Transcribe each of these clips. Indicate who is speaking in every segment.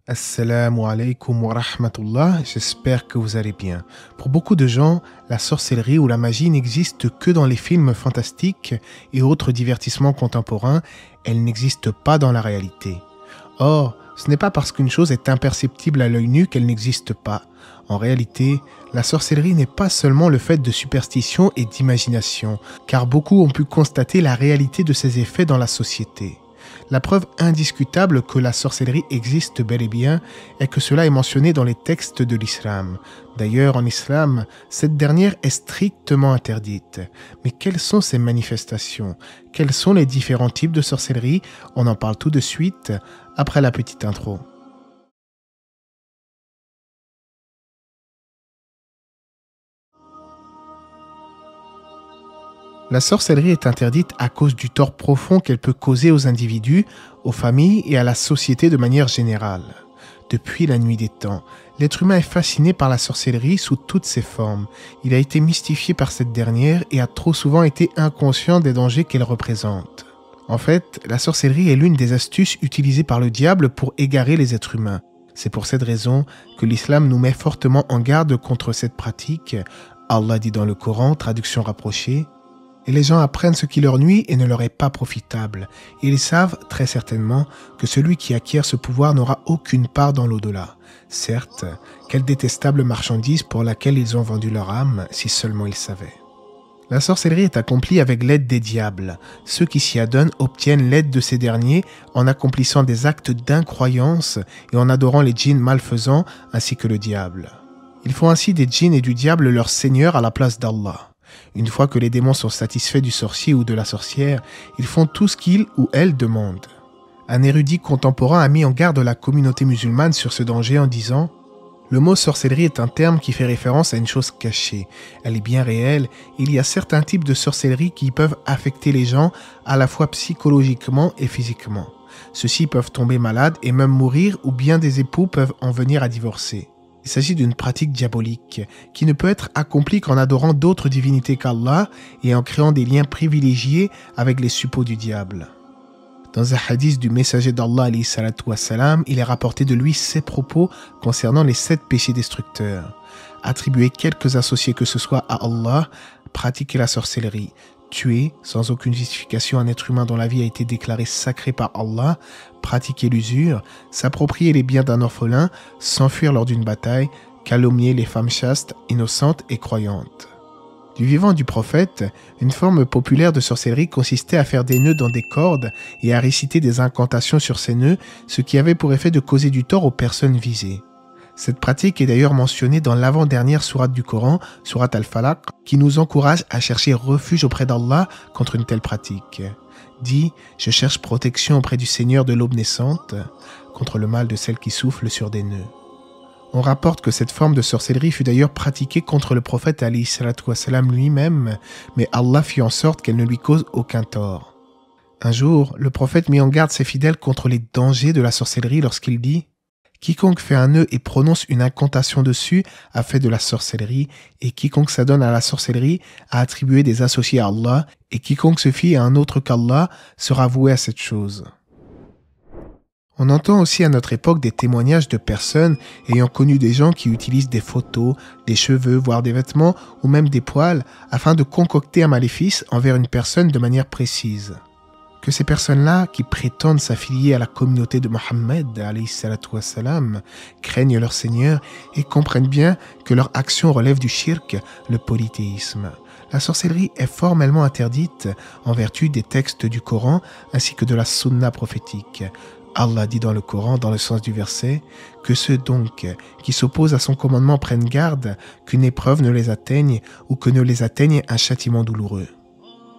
Speaker 1: Assalamu alaikum wa rahmatullah, j'espère que vous allez bien. Pour beaucoup de gens, la sorcellerie ou la magie n'existe que dans les films fantastiques et autres divertissements contemporains, elle n'existe pas dans la réalité. Or, ce n'est pas parce qu'une chose est imperceptible à l'œil nu qu'elle n'existe pas. En réalité, la sorcellerie n'est pas seulement le fait de superstition et d'imagination, car beaucoup ont pu constater la réalité de ces effets dans la société. La preuve indiscutable que la sorcellerie existe bel et bien est que cela est mentionné dans les textes de l'islam. D'ailleurs, en islam, cette dernière est strictement interdite. Mais quelles sont ces manifestations? Quels sont les différents types de sorcellerie? On en parle tout de suite après la petite intro. La sorcellerie est interdite à cause du tort profond qu'elle peut causer aux individus, aux familles et à la société de manière générale. Depuis la nuit des temps, l'être humain est fasciné par la sorcellerie sous toutes ses formes. Il a été mystifié par cette dernière et a trop souvent été inconscient des dangers qu'elle représente. En fait, la sorcellerie est l'une des astuces utilisées par le diable pour égarer les êtres humains. C'est pour cette raison que l'islam nous met fortement en garde contre cette pratique. Allah dit dans le Coran, traduction rapprochée, et les gens apprennent ce qui leur nuit et ne leur est pas profitable. Et ils savent très certainement que celui qui acquiert ce pouvoir n'aura aucune part dans l'au-delà. Certes, quelle détestable marchandise pour laquelle ils ont vendu leur âme, si seulement ils savaient. La sorcellerie est accomplie avec l'aide des diables. Ceux qui s'y adonnent obtiennent l'aide de ces derniers en accomplissant des actes d'incroyance et en adorant les djinns malfaisants ainsi que le diable. Ils font ainsi des djinns et du diable leur seigneur à la place d'Allah. Une fois que les démons sont satisfaits du sorcier ou de la sorcière, ils font tout ce qu'ils ou elles demandent. Un érudit contemporain a mis en garde la communauté musulmane sur ce danger en disant « Le mot sorcellerie est un terme qui fait référence à une chose cachée. Elle est bien réelle. Il y a certains types de sorcellerie qui peuvent affecter les gens à la fois psychologiquement et physiquement. Ceux-ci peuvent tomber malades et même mourir ou bien des époux peuvent en venir à divorcer. Il s'agit d'une pratique diabolique qui ne peut être accomplie qu'en adorant d'autres divinités qu'Allah et en créant des liens privilégiés avec les suppôts du diable. Dans un hadith du messager d'Allah, il est rapporté de lui ces propos concernant les 7 péchés destructeurs. Attribuer quelques associés que ce soit à Allah, pratiquer la sorcellerie, tuer sans aucune justification un être humain dont la vie a été déclarée sacrée par Allah, pratiquer l'usure, s'approprier les biens d'un orphelin, s'enfuir lors d'une bataille, calomnier les femmes chastes, innocentes et croyantes. Du vivant du prophète, une forme populaire de sorcellerie consistait à faire des nœuds dans des cordes et à réciter des incantations sur ces nœuds, ce qui avait pour effet de causer du tort aux personnes visées. Cette pratique est d'ailleurs mentionnée dans l'avant-dernière sourate du Coran, sourate Al-Falaq, qui nous encourage à chercher refuge auprès d'Allah contre une telle pratique. Dit « Je cherche protection auprès du Seigneur de l'aube naissante, contre le mal de celle qui souffle sur des nœuds. » On rapporte que cette forme de sorcellerie fut d'ailleurs pratiquée contre le prophète alayhi salatu wassalam lui-même, mais Allah fit en sorte qu'elle ne lui cause aucun tort. Un jour, le prophète mit en garde ses fidèles contre les dangers de la sorcellerie lorsqu'il dit « Quiconque fait un nœud et prononce une incantation dessus a fait de la sorcellerie, et quiconque s'adonne à la sorcellerie a attribué des associés à Allah, et quiconque se fie à un autre qu'Allah sera voué à cette chose. » On entend aussi à notre époque des témoignages de personnes ayant connu des gens qui utilisent des photos, des cheveux, voire des vêtements ou même des poils afin de concocter un maléfice envers une personne de manière précise. Que ces personnes-là, qui prétendent s'affilier à la communauté de Mohammed, alayhi salatu wassalam, craignent leur Seigneur et comprennent bien que leur action relève du shirk, le polythéisme. La sorcellerie est formellement interdite en vertu des textes du Coran ainsi que de la sunna prophétique. Allah dit dans le Coran, dans le sens du verset, que ceux donc qui s'opposent à son commandement prennent garde qu'une épreuve ne les atteigne ou que ne les atteigne un châtiment douloureux.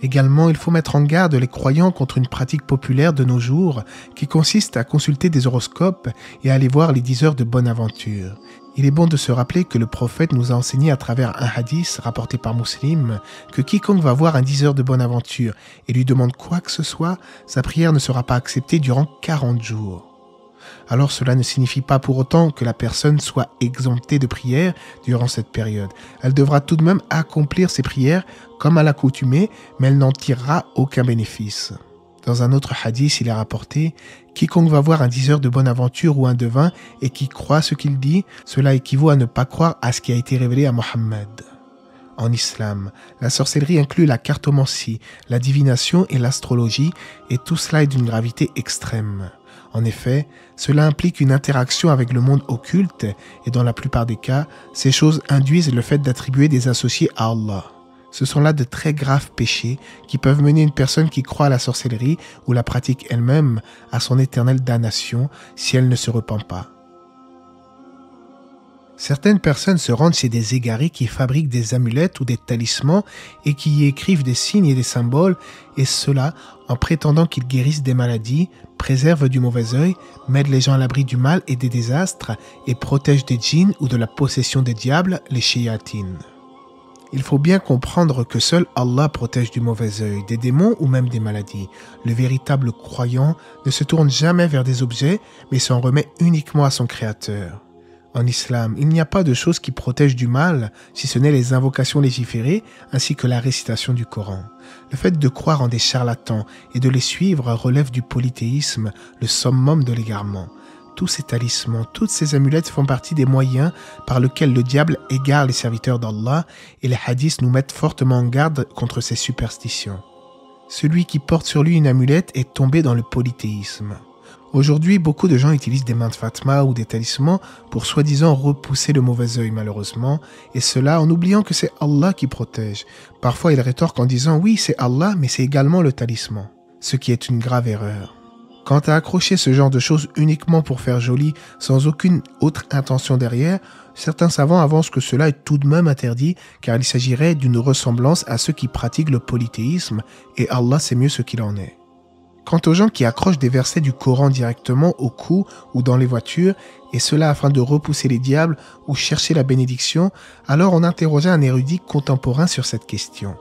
Speaker 1: Également, il faut mettre en garde les croyants contre une pratique populaire de nos jours qui consiste à consulter des horoscopes et à aller voir les 10 heures de bonne aventure. Il est bon de se rappeler que le prophète nous a enseigné à travers un hadith rapporté par Muslim que quiconque va voir un 10 heures de bonne aventure et lui demande quoi que ce soit, sa prière ne sera pas acceptée durant 40 jours. Alors cela ne signifie pas pour autant que la personne soit exemptée de prière durant cette période. Elle devra tout de même accomplir ses prières comme à l'accoutumée, mais elle n'en tirera aucun bénéfice. Dans un autre hadith, il est rapporté « Quiconque va voir un diseur de bonne aventure ou un devin et qui croit ce qu'il dit, cela équivaut à ne pas croire à ce qui a été révélé à Mohammed. » En islam, la sorcellerie inclut la cartomancie, la divination et l'astrologie, et tout cela est d'une gravité extrême. En effet, cela implique une interaction avec le monde occulte, et dans la plupart des cas, ces choses induisent le fait d'attribuer des associés à Allah. Ce sont là de très graves péchés qui peuvent mener une personne qui croit à la sorcellerie ou la pratique elle-même à son éternelle damnation si elle ne se repent pas. Certaines personnes se rendent chez des égarés qui fabriquent des amulettes ou des talismans et qui y écrivent des signes et des symboles, et cela en prétendant qu'ils guérissent des maladies, préservent du mauvais œil, mettent les gens à l'abri du mal et des désastres, et protègent des djinns ou de la possession des diables, les shayatines. Il faut bien comprendre que seul Allah protège du mauvais œil, des démons ou même des maladies. Le véritable croyant ne se tourne jamais vers des objets, mais s'en remet uniquement à son Créateur. En islam, il n'y a pas de chose qui protège du mal, si ce n'est les invocations légiférées ainsi que la récitation du Coran. Le fait de croire en des charlatans et de les suivre relève du polythéisme, le summum de l'égarement. Tous ces talismans, toutes ces amulettes font partie des moyens par lesquels le diable égare les serviteurs d'Allah, et les hadiths nous mettent fortement en garde contre ces superstitions. Celui qui porte sur lui une amulette est tombé dans le polythéisme. Aujourd'hui, beaucoup de gens utilisent des mains de Fatma ou des talismans pour soi-disant repousser le mauvais œil malheureusement, et cela en oubliant que c'est Allah qui protège. Parfois, ils rétorquent en disant « oui, c'est Allah, mais c'est également le talisman », ce qui est une grave erreur. Quant à accrocher ce genre de choses uniquement pour faire joli, sans aucune autre intention derrière, certains savants avancent que cela est tout de même interdit car il s'agirait d'une ressemblance à ceux qui pratiquent le polythéisme, et Allah sait mieux ce qu'il en est. Quant aux gens qui accrochent des versets du Coran directement au cou ou dans les voitures, et cela afin de repousser les diables ou chercher la bénédiction, alors on interrogea un érudit contemporain sur cette question.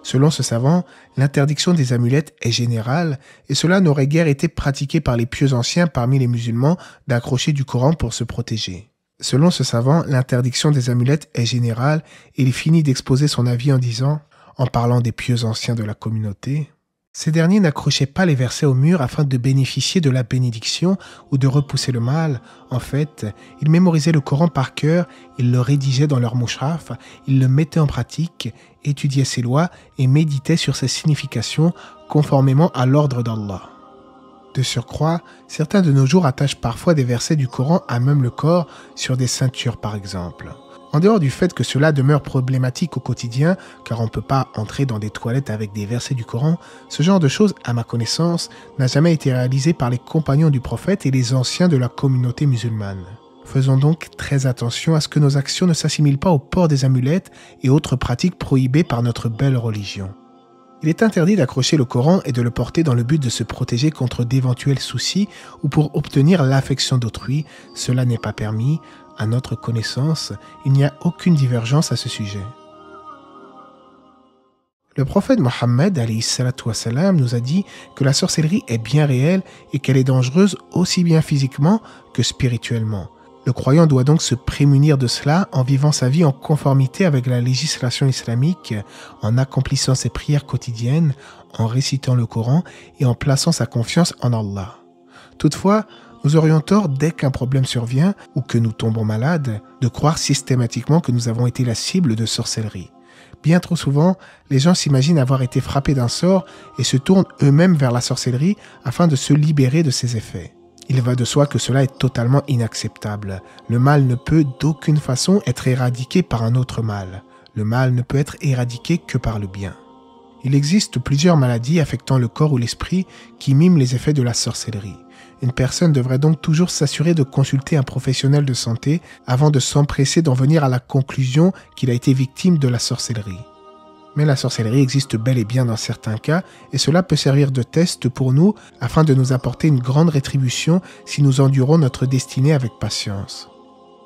Speaker 1: Selon ce savant, l'interdiction des amulettes est générale, et cela n'aurait guère été pratiqué par les pieux anciens parmi les musulmans d'accrocher du Coran pour se protéger. Selon ce savant, l'interdiction des amulettes est générale, et il finit d'exposer son avis en disant, en parlant des pieux anciens de la communauté, ces derniers n'accrochaient pas les versets au mur afin de bénéficier de la bénédiction ou de repousser le mal. En fait, ils mémorisaient le Coran par cœur, ils le rédigeaient dans leur mushraf, ils le mettaient en pratique, étudiaient ses lois et méditaient sur ses significations conformément à l'ordre d'Allah. De surcroît, certains de nos jours attachent parfois des versets du Coran à même le corps, sur des ceintures par exemple. En dehors du fait que cela demeure problématique au quotidien, car on ne peut pas entrer dans des toilettes avec des versets du Coran, ce genre de choses, à ma connaissance, n'a jamais été réalisé par les compagnons du prophète et les anciens de la communauté musulmane. Faisons donc très attention à ce que nos actions ne s'assimilent pas au port des amulettes et autres pratiques prohibées par notre belle religion. Il est interdit d'accrocher le Coran et de le porter dans le but de se protéger contre d'éventuels soucis ou pour obtenir l'affection d'autrui. Cela n'est pas permis. À notre connaissance, il n'y a aucune divergence à ce sujet. Le prophète Mohammed alayhi salatu wassalam, nous a dit que la sorcellerie est bien réelle et qu'elle est dangereuse aussi bien physiquement que spirituellement. Le croyant doit donc se prémunir de cela en vivant sa vie en conformité avec la législation islamique, en accomplissant ses prières quotidiennes, en récitant le Coran et en plaçant sa confiance en Allah. Toutefois, nous aurions tort, dès qu'un problème survient ou que nous tombons malades, de croire systématiquement que nous avons été la cible de sorcellerie. Bien trop souvent, les gens s'imaginent avoir été frappés d'un sort et se tournent eux-mêmes vers la sorcellerie afin de se libérer de ses effets. Il va de soi que cela est totalement inacceptable. Le mal ne peut d'aucune façon être éradiqué par un autre mal. Le mal ne peut être éradiqué que par le bien. Il existe plusieurs maladies affectant le corps ou l'esprit qui miment les effets de la sorcellerie. Une personne devrait donc toujours s'assurer de consulter un professionnel de santé avant de s'empresser d'en venir à la conclusion qu'il a été victime de la sorcellerie. Mais la sorcellerie existe bel et bien dans certains cas et cela peut servir de test pour nous afin de nous apporter une grande rétribution si nous endurons notre destinée avec patience.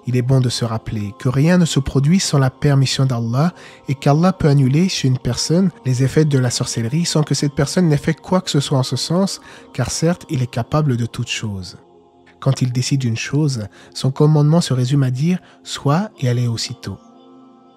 Speaker 1: Il est bon de se rappeler que rien ne se produit sans la permission d'Allah et qu'Allah peut annuler chez une personne les effets de la sorcellerie sans que cette personne n'ait fait quoi que ce soit en ce sens, car certes, il est capable de toutes choses. Quand il décide une chose, son commandement se résume à dire « sois » et elle est aussitôt.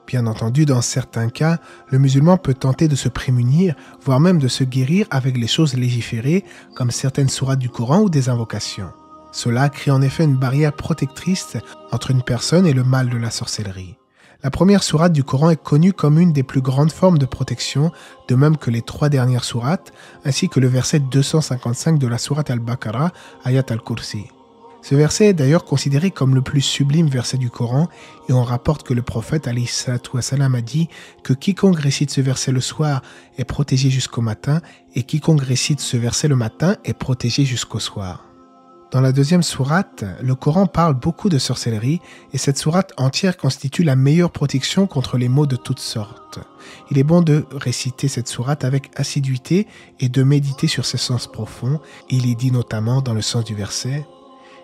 Speaker 1: Bien entendu, dans certains cas, le musulman peut tenter de se prémunir, voire même de se guérir avec les choses légiférées, comme certaines sourates du Coran ou des invocations. Cela crée en effet une barrière protectrice entre une personne et le mal de la sorcellerie. La première sourate du Coran est connue comme une des plus grandes formes de protection, de même que les 3 dernières sourates, ainsi que le verset 255 de la sourate Al-Baqarah, Ayat al-Kursi. Ce verset est d'ailleurs considéré comme le plus sublime verset du Coran et on rapporte que le prophète alayhi salatu wassalam a dit que quiconque récite ce verset le soir est protégé jusqu'au matin et quiconque récite ce verset le matin est protégé jusqu'au soir. Dans la deuxième sourate, le Coran parle beaucoup de sorcellerie et cette sourate entière constitue la meilleure protection contre les maux de toutes sortes. Il est bon de réciter cette sourate avec assiduité et de méditer sur ses sens profonds. Il est dit notamment dans le sens du verset: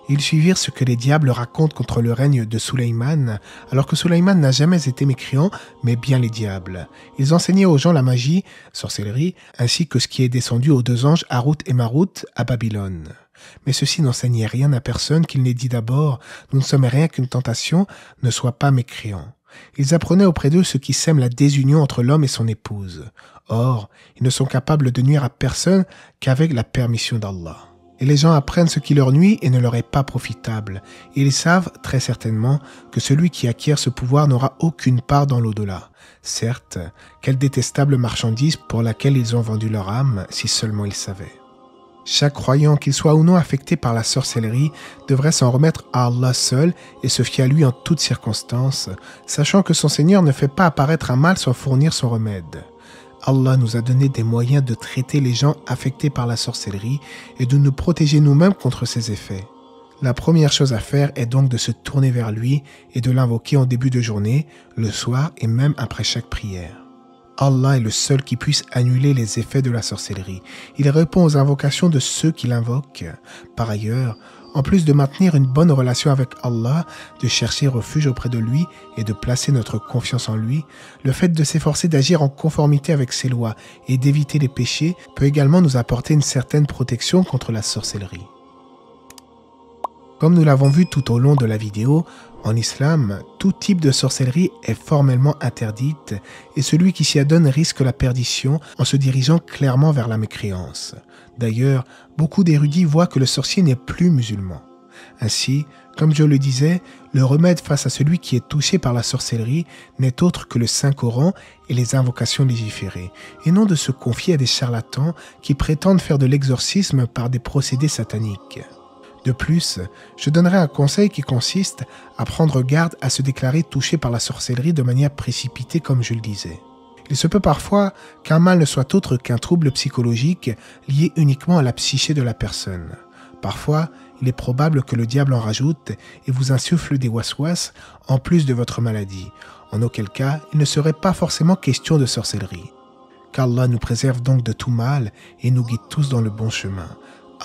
Speaker 1: ils suivirent ce que les diables racontent contre le règne de Suleyman, alors que Suleyman n'a jamais été mécréant, mais bien les diables. Ils enseignaient aux gens la magie, sorcellerie, ainsi que ce qui est descendu aux 2 anges Harout et Marout à Babylone. Mais ceux-ci n'enseignaient rien à personne qu'il n'ait dit d'abord: nous ne sommes rien qu'une tentation, ne sois pas mécréant. Ils apprenaient auprès d'eux ce qui sème la désunion entre l'homme et son épouse. Or, ils ne sont capables de nuire à personne qu'avec la permission d'Allah. Et les gens apprennent ce qui leur nuit et ne leur est pas profitable. Et ils savent très certainement que celui qui acquiert ce pouvoir n'aura aucune part dans l'au-delà. Certes, quelle détestable marchandise pour laquelle ils ont vendu leur âme, si seulement ils savaient. Chaque croyant, qu'il soit ou non affecté par la sorcellerie, devrait s'en remettre à Allah seul et se fier à lui en toutes circonstances, sachant que son Seigneur ne fait pas apparaître un mal sans fournir son remède. Allah nous a donné des moyens de traiter les gens affectés par la sorcellerie et de nous protéger nous-mêmes contre ses effets. La première chose à faire est donc de se tourner vers lui et de l'invoquer en début de journée, le soir et même après chaque prière. Allah est le seul qui puisse annuler les effets de la sorcellerie. Il répond aux invocations de ceux qui l'invoquent. Par ailleurs, en plus de maintenir une bonne relation avec Allah, de chercher refuge auprès de lui et de placer notre confiance en lui, le fait de s'efforcer d'agir en conformité avec ses lois et d'éviter les péchés peut également nous apporter une certaine protection contre la sorcellerie. Comme nous l'avons vu tout au long de la vidéo, en islam, tout type de sorcellerie est formellement interdite et celui qui s'y adonne risque la perdition en se dirigeant clairement vers la mécréance. D'ailleurs, beaucoup d'érudits voient que le sorcier n'est plus musulman. Ainsi, comme je le disais, le remède face à celui qui est touché par la sorcellerie n'est autre que le Saint-Coran et les invocations légiférées, et non de se confier à des charlatans qui prétendent faire de l'exorcisme par des procédés sataniques. De plus, je donnerai un conseil qui consiste à prendre garde à se déclarer touché par la sorcellerie de manière précipitée comme je le disais. Il se peut parfois qu'un mal ne soit autre qu'un trouble psychologique lié uniquement à la psyché de la personne. Parfois, il est probable que le diable en rajoute et vous insuffle des waswas en plus de votre maladie, en auquel cas il ne serait pas forcément question de sorcellerie. Qu'Allah nous préserve donc de tout mal et nous guide tous dans le bon chemin.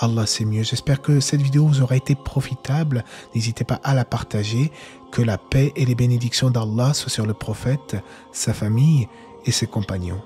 Speaker 1: Allah c'est mieux. J'espère que cette vidéo vous aura été profitable. N'hésitez pas à la partager. Que la paix et les bénédictions d'Allah soient sur le prophète, sa famille et ses compagnons.